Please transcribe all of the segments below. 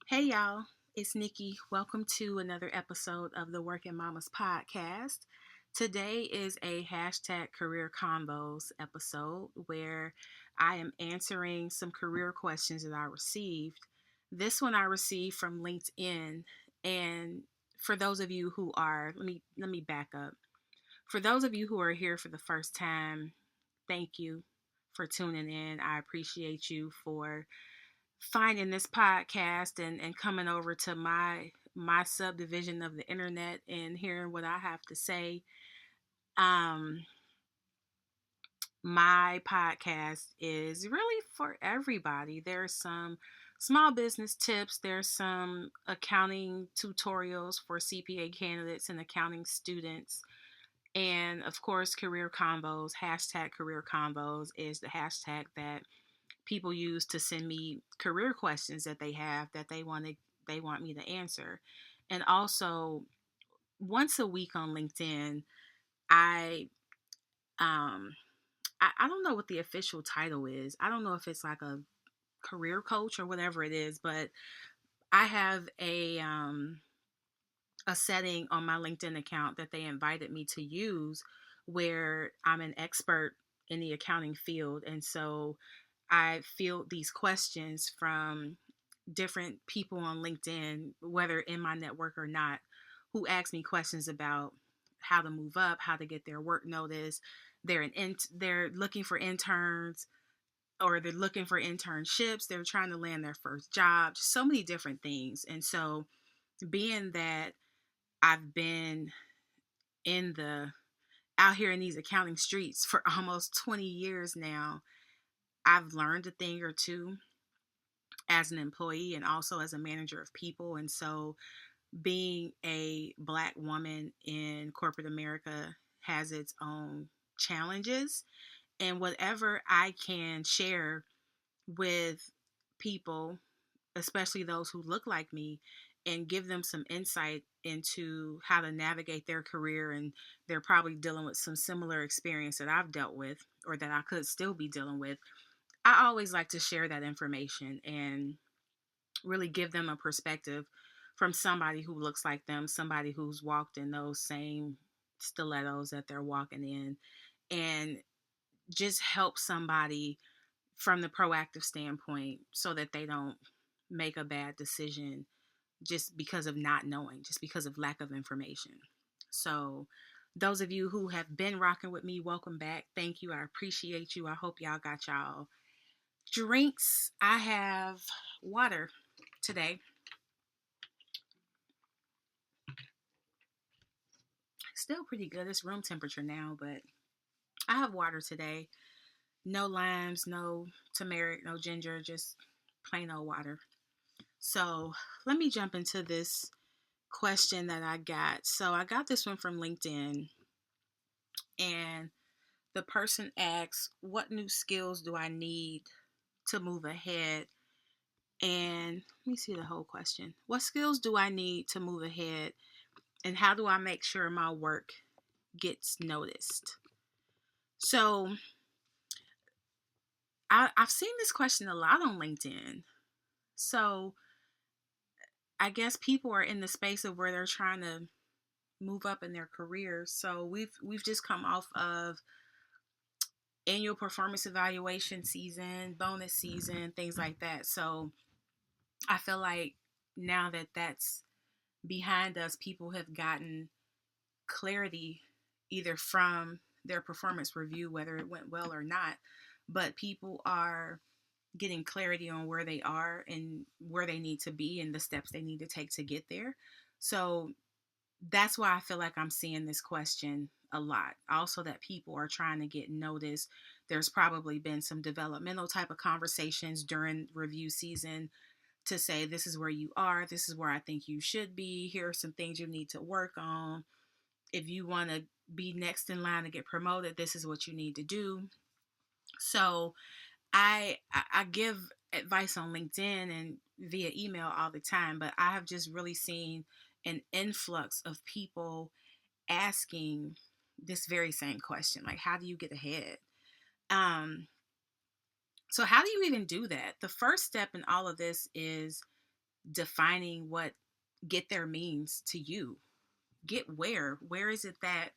Hey y'all, it's Nikki. Welcome to another episode of the Working Mamas podcast. Today is a hashtag career combos episode where I am answering some career questions that I received. This one I received from LinkedIn, and for those of you who are, let me back up. For those of you who are here for the first time, thank you for tuning in. I appreciate you for finding this podcast and coming over to my subdivision of the internet and hearing what I have to say. Um my podcast is really for everybody. There's some small business tips, there's some accounting tutorials for CPA candidates and accounting students. And of course, career combos, hashtag career combos is the hashtag that people use to send me career questions that they have that they want me to answer. And also once a week on LinkedIn, I um I don't know what the official title is. I don't know if it's like a career coach or whatever it is, but I have a setting on my LinkedIn account that they invited me to use where I'm an expert in the accounting field. And so I field these questions from different people on LinkedIn, whether in my network or not, who ask me questions about how to move up, how to get their work notice. They're looking for interns or they're looking for internships. They're trying to land their first job. Just so many different things. And so, being that I've been in the out here in these accounting streets for almost 20 years now, I've learned a thing or two as an employee and also as a manager of people. And so, being a Black woman in corporate America has its own challenges. And whatever I can share with people, especially those who look like me, and give them some insight into how to navigate their career. And they're probably dealing with some similar experience that I've dealt with or that I could still be dealing with. I always like to share that information and really give them a perspective from somebody who looks like them, somebody who's walked in those same stilettos that they're walking in, and just help somebody from the proactive standpoint so that they don't make a bad decision just because of not knowing, just because of lack of information. So, those of you who have been rocking with me, welcome back. Thank you. I appreciate you. I hope y'all got y'all drinks. I have water today. Still pretty good. It's room temperature now, but I have water today. No limes, no turmeric, no ginger, just plain old water. So let me jump into this question that I got. So I got this one from LinkedIn, and the person asks, what new skills do I need to move ahead? And let me see the whole question. What skills do I need to move ahead? And how do I make sure my work gets noticed? So I've seen this question a lot on LinkedIn. So I guess people are in the space of where they're trying to move up in their careers. So we've just come off of annual performance evaluation season, bonus season, things like that. So I feel like now that that's behind us, people have gotten clarity either from their performance review, whether it went well or not, but people are getting clarity on where they are and where they need to be and the steps they need to take to get there. So that's why I feel like I'm seeing this question a lot. Also, that people are trying to get noticed. There's probably been some developmental type of conversations during review season to say, this is where you are, this is where I think you should be, here are some things you need to work on. If you want to be next in line to get promoted, this is what you need to do. So I give advice on LinkedIn and via email all the time, but I have just really seen an influx of people asking this very same question, like, how do you get ahead? Um so how do you even do that? The first step in all of this is defining what get there means to you. Get where? Where is it that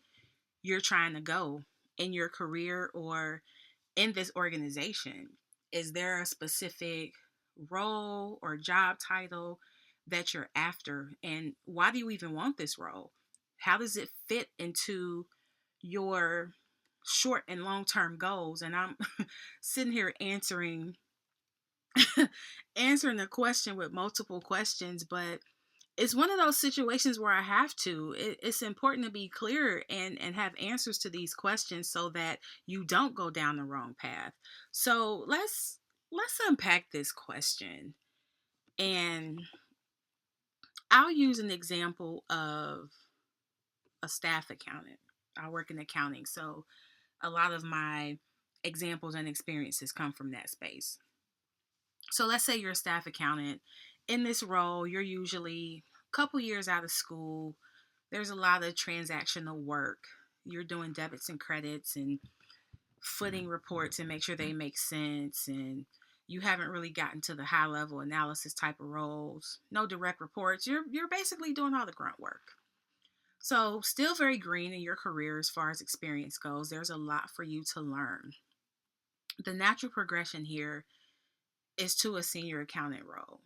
you're trying to go in your career or in this organization? Is there a specific role or job title that you're after? And why do you even want this role? How does it fit into your short and long term goals? And I'm sitting here answering the question with multiple questions, but it's one of those situations where I have to. It's important to be clear and have answers to these questions so that you don't go down the wrong path. So let's unpack this question, and I'll use an example of a staff accountant. I work in accounting, so a lot of my examples and experiences come from that space. So let's say you're a staff accountant. In this role, you're usually a couple years out of school. There's a lot of transactional work. You're doing debits and credits and footing reports and make sure they make sense. And you haven't really gotten to the high level analysis type of roles. No direct reports. You're basically doing all the grunt work. So still very green in your career as far as experience goes. There's a lot for you to learn. The natural progression here is to a senior accountant role.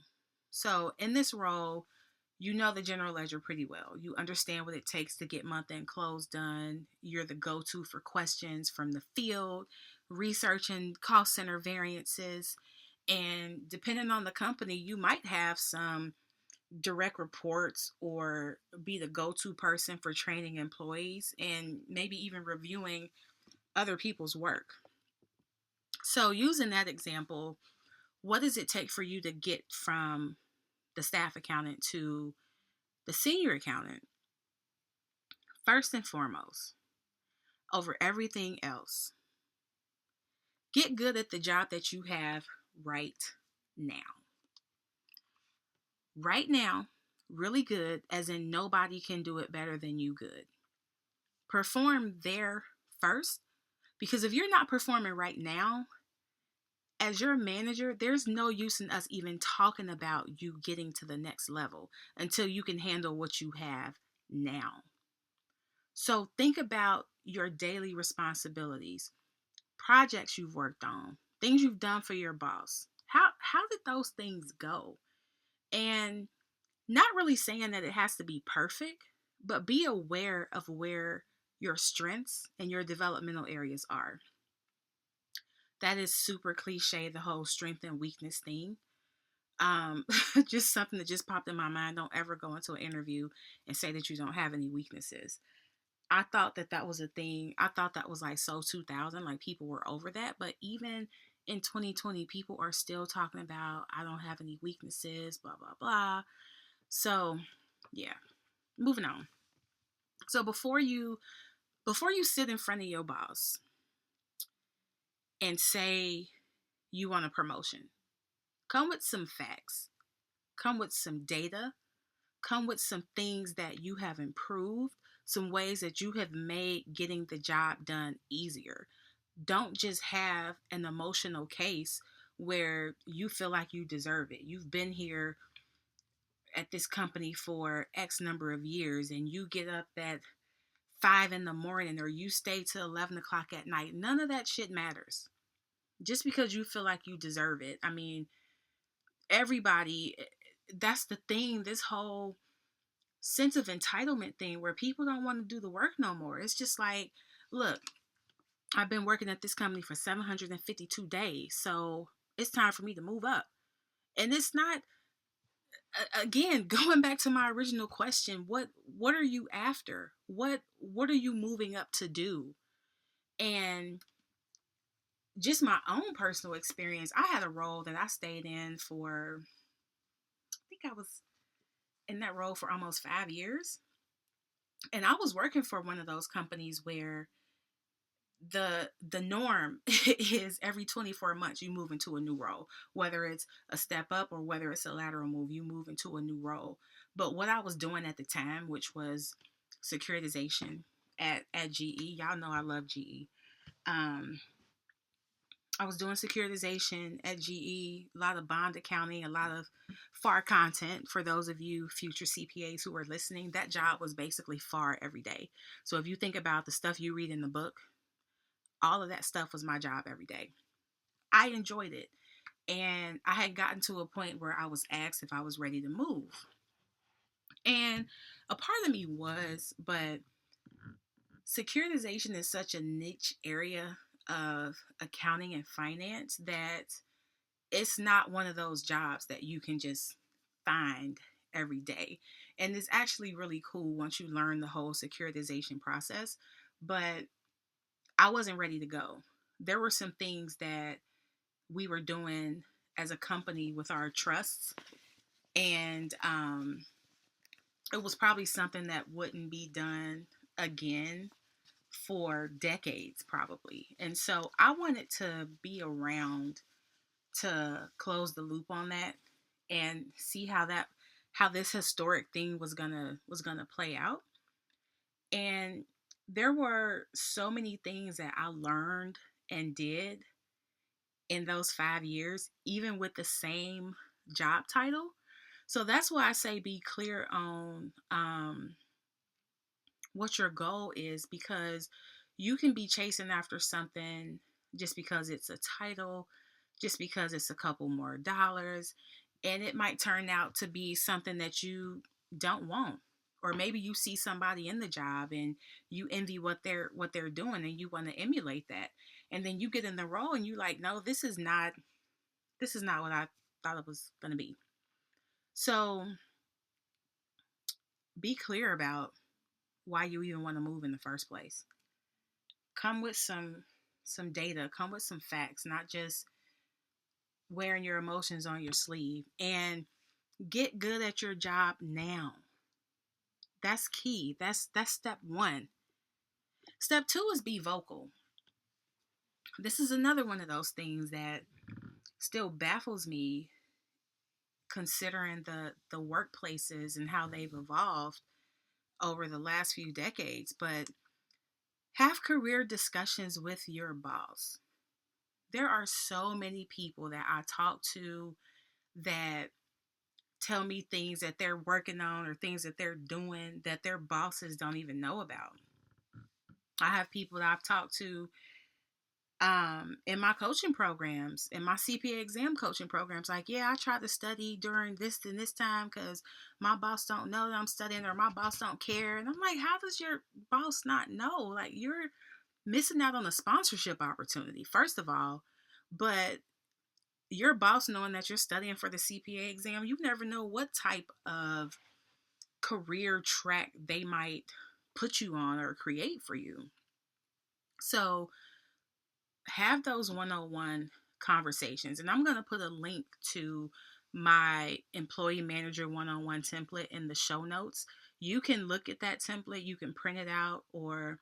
So in this role, you know the general ledger pretty well. You understand what it takes to get month end close done. You're the go to for questions from the field, researching cost center variances. And depending on the company, you might have some direct reports or be the go to person for training employees and maybe even reviewing other people's work. So, using that example, what does it take for you to get from the staff accountant to the senior accountant? First and foremost, over everything else, get good at the job that you have right now. Right now, really good, as in nobody can do it better than you good. Perform there first, because if you're not performing right now, as your manager, there's no use in us even talking about you getting to the next level until you can handle what you have now. So think about your daily responsibilities, projects you've worked on, things you've done for your boss. How did those things go? And not really saying that it has to be perfect, but be aware of where your strengths and your developmental areas are. That is super cliche, the whole strength and weakness thing. Um, just something that just popped in my mind. Don't ever go into an interview and say that you don't have any weaknesses. I thought that that was a thing. I thought that was like so 2000, like people were over that. But even in 2020, people are still talking about, I don't have any weaknesses, blah, blah, blah. So, yeah, moving on. So before you sit in front of your boss and say you want a promotion, come with some facts, come with some data, come with some things that you have improved, some ways that you have made getting the job done easier. Don't just have an emotional case where you feel like you deserve it. You've been here at this company for X number of years and you get up at 5 in the morning or you stay till 11 o'clock at night. None of that shit matters. Just because you feel like you deserve it. I mean, everybody, that's the thing, this whole sense of entitlement thing where people don't want to do the work no more. It's just like, look, I've been working at this company for 752 days, so it's time for me to move up. And it's not, again, going back to my original question, what are you after? What are you moving up to do? And just my own personal experience, I had a role that I stayed in for, I think I was in that role for almost 5 years. And I was working for one of those companies where the norm is every 24 months you move into a new role, whether it's a step up or whether it's a lateral move, you move into a new role. But what I was doing at the time, which was securitization at GE, y'all know I love GE. um I was doing securitization at GE, a lot of bond accounting, a lot of FAR content. For those of you future CPAs who are listening, that job was basically FAR every day. So if you think about the stuff you read in the book, all of that stuff was my job every day. I enjoyed it. And I had gotten to a point where I was asked if I was ready to move. And a part of me was, but securitization is such a niche area of accounting and finance that it's not one of those jobs that you can just find every day. And it's actually really cool once you learn the whole securitization process. But I wasn't ready to go. There were some things that we were doing as a company with our trusts, and it was probably something that wouldn't be done again for decades, probably. And so I wanted to be around to close the loop on that and see how this historic thing was gonna play out. And there were so many things that I learned and did in those 5 years, even with the same job title. So that's why I say be clear on what your goal is, because you can be chasing after something just because it's a title, just because it's a couple more dollars, and it might turn out to be something that you don't want. Or maybe you see somebody in the job and you envy what they're doing and you want to emulate that. And then you get in the role and you like, no, this is not what I thought it was going to be. So be clear about why you even want to move in the first place. Come with some data, come with some facts, not just wearing your emotions on your sleeve. And get good at your job now. That's key. That's step 1. Step 2 is be vocal. This is another one of those things that still baffles me, considering the workplaces and how they've evolved over the last few decades. But have career discussions with your boss. There are so many people that I talk to that tell me things that they're working on or things that they're doing that their bosses don't even know about. I have people that I've talked to in my coaching programs, in my CPA exam coaching programs, like, yeah, I try to study during this and this time because my boss don't know that I'm studying, or my boss don't care. And I'm like, how does your boss not know? Like, you're missing out on a sponsorship opportunity, first of all. But your boss knowing that you're studying for the CPA exam, you never know what type of career track they might put you on or create for you. So have those 101 conversations. And I'm going to put a link to my employee manager 101 template in the show notes. You can look at that template, you can print it out, or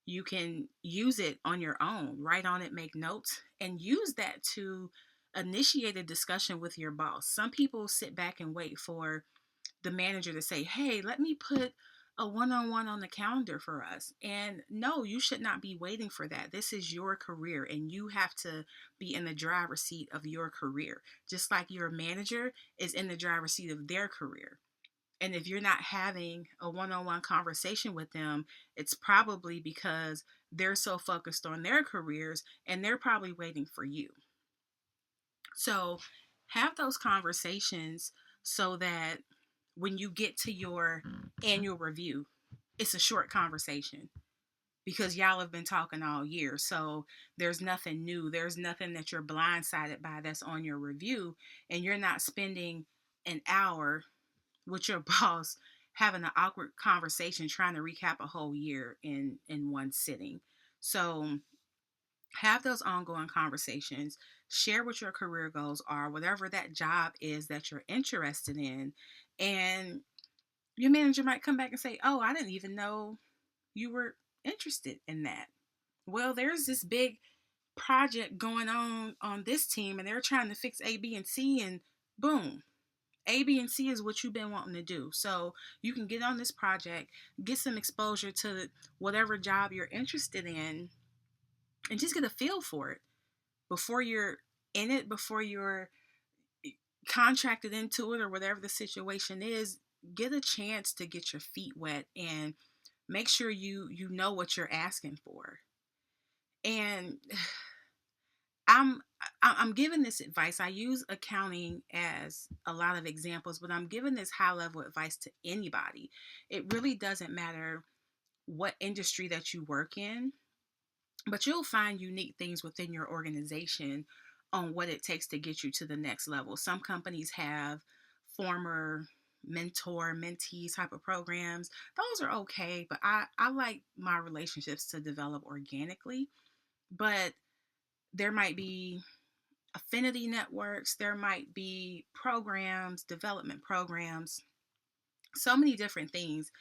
you can use it on your own. Write on it, make notes, and use that to initiate a discussion with your boss. Some people sit back and wait for the manager to say, hey, let me put a one-on-one on the calendar for us. And no, you should not be waiting for that. This is your career and you have to be in the driver's seat of your career, just like your manager is in the driver's seat of their career. And if you're not having a one-on-one conversation with them, it's probably because they're so focused on their careers and they're probably waiting for you. So have those conversations so that when you get to your annual review, it's a short conversation because y'all have been talking all year. So there's nothing new. There's nothing that you're blindsided by that's on your review. And you're not spending an hour with your boss having an awkward conversation trying to recap a whole year in one sitting. So have those ongoing conversations. Share what your career goals are, whatever that job is that you're interested in. And your manager might come back and say, oh, I didn't even know you were interested in that. Well, there's this big project going on this team and they're trying to fix A, B, and C, and boom. A, B, and C is what you've been wanting to do. So you can get on this project, get some exposure to whatever job you're interested in, and just get a feel for it before you're in it, before you're contracted into it or whatever the situation is, get a chance to get your feet wet and make sure you know what you're asking for. And I'm I'm giving this advice. I use accounting as a lot of examples, but I'm giving this high level advice to anybody. It really doesn't matter what industry that you work in, but you'll find unique things within your organization on what it takes to get you to the next level. Some companies have former mentor mentee type of programs. Those are okay, but I like my relationships to develop organically. But there might be affinity networks, there might be programs, development programs, so many different things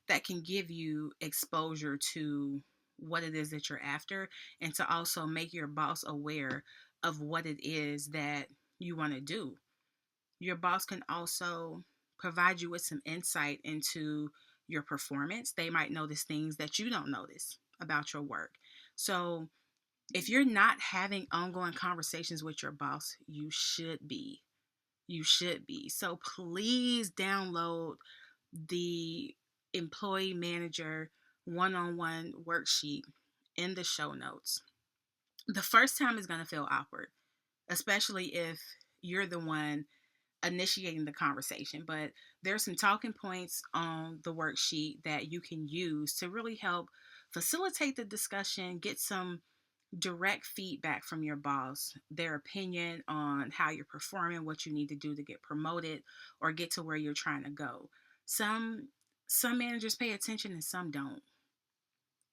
that can give you exposure to what it is that you're after, and to also make your boss aware of what it is that you want to do. Your boss can also provide you with some insight into your performance. They might notice things that you don't notice about your work. So, if you're not having ongoing conversations with your boss, you should be. You should be. So please download the employee manager one-on-one worksheet in the show notes. The first time is going to feel awkward, especially if you're the one initiating the conversation, but there's some talking points on the worksheet that you can use to really help facilitate the discussion, get some direct feedback from your boss, their opinion on how you're performing, what you need to do to get promoted or get to where you're trying to go. Some some managers pay attention and some don't.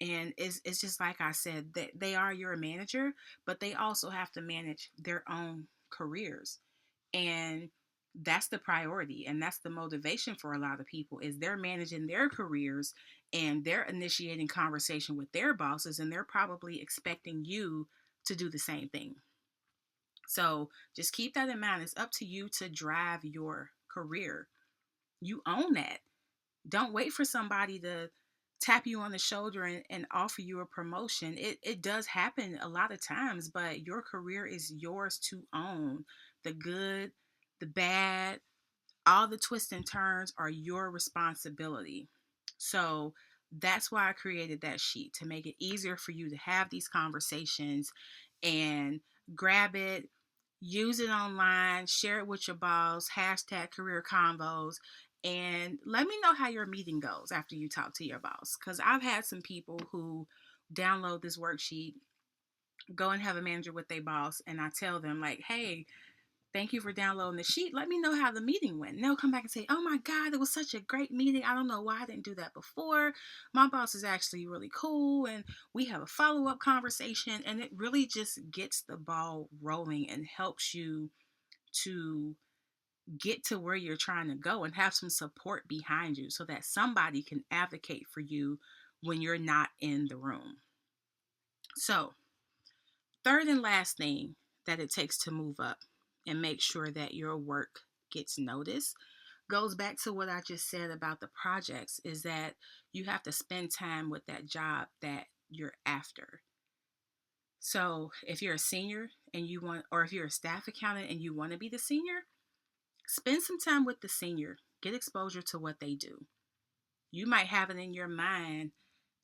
And it's just like I said, that they are your manager, but they also have to manage their own careers. And that's the priority, and that's the motivation for a lot of people is they're managing their careers and they're initiating conversation with their bosses, and they're probably expecting you to do the same thing. So just keep that in mind. It's up to you to drive your career. You own that. Don't wait for somebody to tap you on the shoulder and offer you a promotion. It does happen a lot of times, but your career is yours to own. The good, the bad, all the twists and turns are your responsibility. So that's why I created that sheet, to make it easier for you to have these conversations and grab it, use it online, share it with your boss, hashtag career convos, and let me know how your meeting goes after you talk to your boss. Because I've had some people who download this worksheet, go and have a manager with their boss, and I tell them, like, hey, thank you for downloading the sheet. Let me know how the meeting went. And they'll come back and say, oh my God, it was such a great meeting. I don't know why I didn't do that before. My boss is actually really cool. And we have a follow-up conversation. And it really just gets the ball rolling and helps you to get to where you're trying to go and have some support behind you so that somebody can advocate for you when you're not in the room. So, third and last thing that it takes to move up and make sure that your work gets noticed goes back to what I just said about the projects, is that you have to spend time with that job that you're after. So if you're a senior and you want, or if you're a staff accountant and you want to be the senior, spend some time with the senior, get exposure to what they do. You might have it in your mind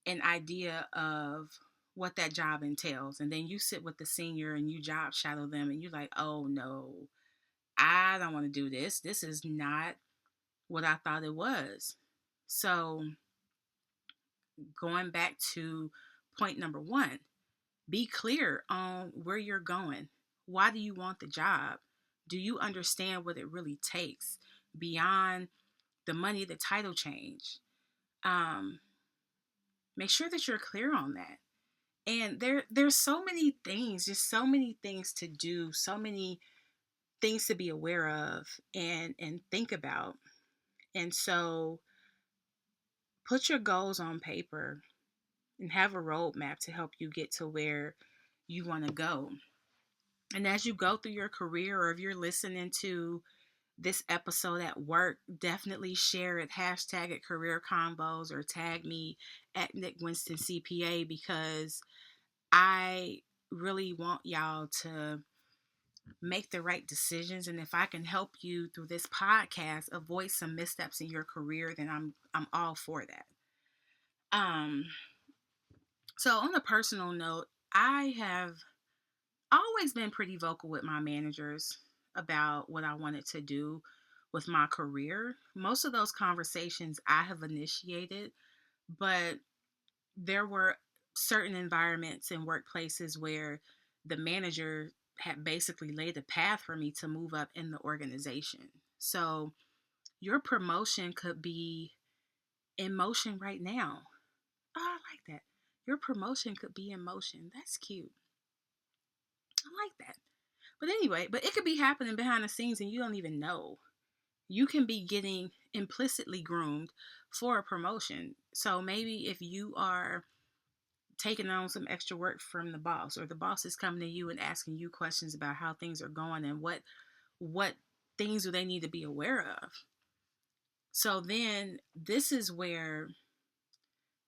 an idea of what that job entails, and then you sit with the senior and you job shadow them and you're like, oh no, I don't want to do this. This is not what I thought it was. So, going back to point number one, be clear on where you're going. Why do you want the job? Do you understand what it really takes beyond the money, the title change? Um, Make sure that you're clear on that. And there's so many things, just so many things to do, so many things to be aware of and think about. And so put your goals on paper and have a roadmap to help you get to where you want to go. And as you go through your career, or if you're listening to this episode at work, definitely share it, hashtag it career combos, or tag me at Nick Winston CPA, because I really want y'all to make the right decisions. And if I can help you through this podcast avoid some missteps in your career, then I'm all for that. Um, so on a personal note, I have always been pretty vocal with my managers about what I wanted to do with my career. Most of those conversations I have initiated, but there were certain environments and workplaces where the manager had basically laid a path for me to move up in the organization. So your promotion could be in motion right now. Oh, I like that. Your promotion could be in motion. That's cute. I like that. But anyway, but it could be happening behind the scenes and you don't even know. You can be getting implicitly groomed for a promotion. So maybe if you are taking on some extra work from the boss, or the boss is coming to you and asking you questions about how things are going and what things do they need to be aware of. So then this is where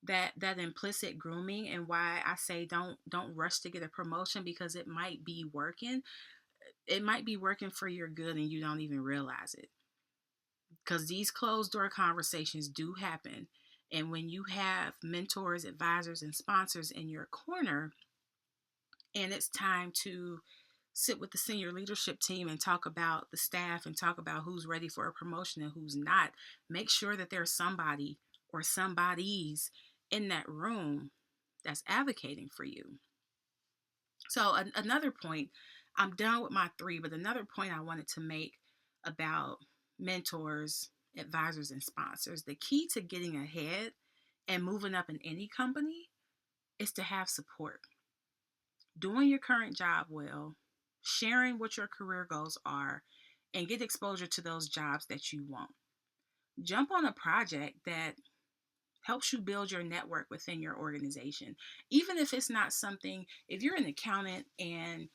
that implicit grooming, and why I say don't rush to get a promotion, because it might be working. It might be working for your good and you don't even realize it. Because these closed door conversations do happen. And when you have mentors, advisors, and sponsors in your corner, and it's time to sit with the senior leadership team and talk about the staff and talk about who's ready for a promotion and who's not, make sure that there's somebody or somebodies in that room that's advocating for you. So another point, I'm done with my three, but another point I wanted to make about mentors, advisors, and sponsors, the key to getting ahead and moving up in any company is to have support. Doing your current job well, sharing what your career goals are, and get exposure to those jobs that you want. Jump on a project that helps you build your network within your organization. Even if it's not something, if you're an accountant and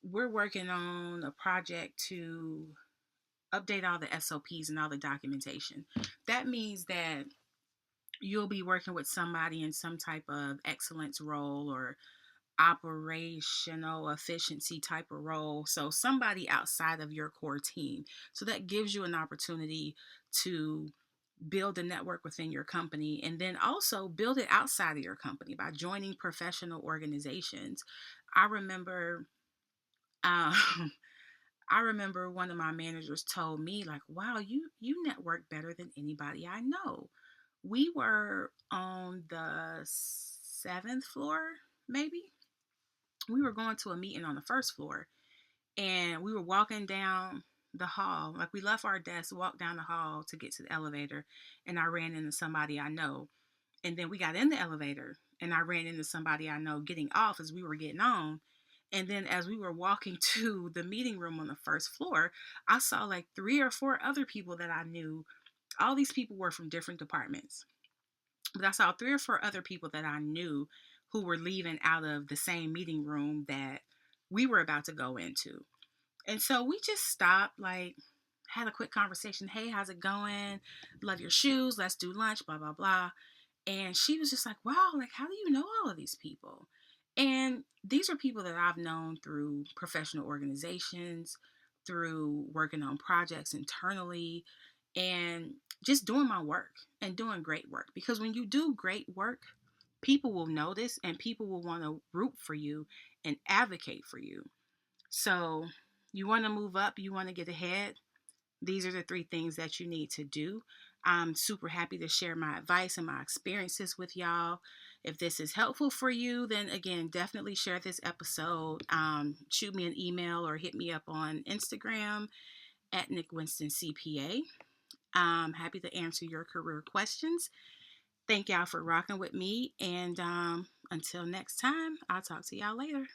we're working on a project to update all the SOPs and all the documentation, that means that you'll be working with somebody in some type of excellence role or operational efficiency type of role. So somebody outside of your core team. So that gives you an opportunity to build a network within your company, and then also build it outside of your company by joining professional organizations. I remember um, I remember one of my managers told me, like, wow, you network better than anybody I know. We were on the seventh floor, maybe. We were going to a meeting on the first floor, and we were walking down the hall. Like, we left our desk, walked down the hall to get to the elevator, and I ran into somebody I know. And then we got in the elevator, and I ran into somebody I know getting off as we were getting on. And then as we were walking to the meeting room on the first floor, I saw like 3 or 4 other people that I knew. All these people were from different departments. But I saw 3 or 4 other people that I knew who were leaving out of the same meeting room that we were about to go into. And so we just stopped, like, had a quick conversation. Hey, how's it going? Love your shoes. Let's do lunch, blah, blah, blah. And she was just like, wow, like, how do you know all of these people? And these are people that I've known through professional organizations, through working on projects internally, and just doing my work and doing great work. Because when you do great work, people will notice and people will want to root for you and advocate for you. So you want to move up, you want to get ahead. These are the 3 things that you need to do. I'm super happy to share my advice and my experiences with y'all. If this is helpful for you, then again, definitely share this episode. Shoot me an email or hit me up on Instagram at Nick Winston CPA. I'm happy to answer your career questions. Thank y'all for rocking with me. And until next time, I'll talk to y'all later.